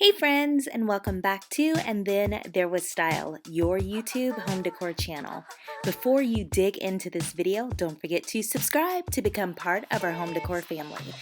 Hey friends, and welcome back to And Then There Was Style, your YouTube home decor channel. Before you dig into this video, don't forget to subscribe to become part of our home decor family.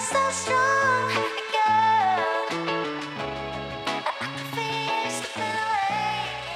so strong, girl. I can feel you slipping away.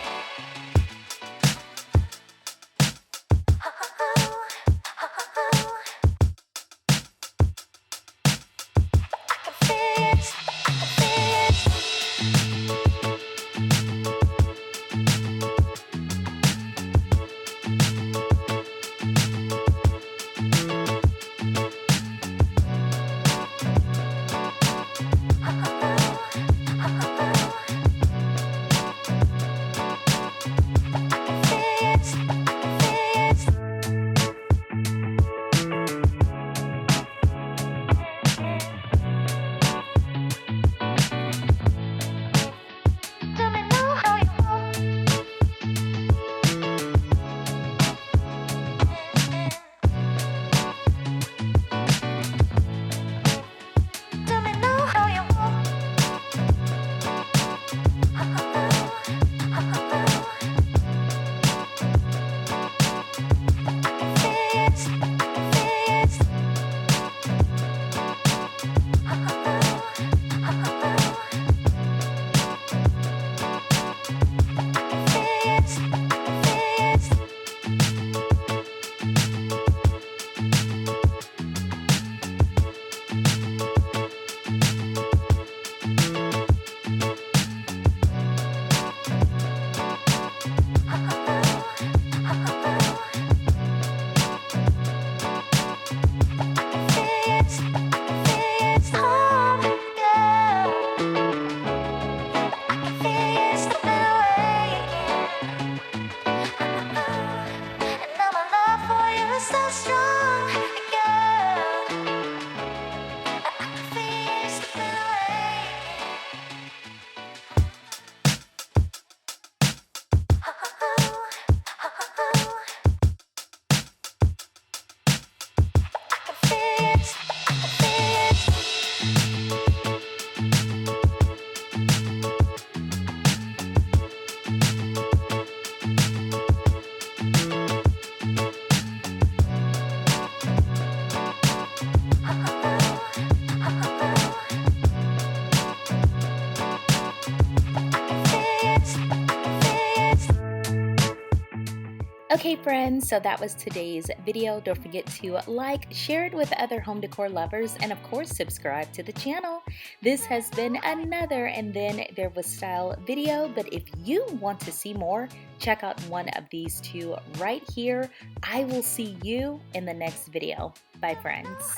Okay friends, so that was today's video. Don't forget to like, share it with other home decor lovers, and of course subscribe to the channel. This has been another And Then There Was Style video, but if you want to see more, check out one of these two right here. I will see you in the next video. Bye friends.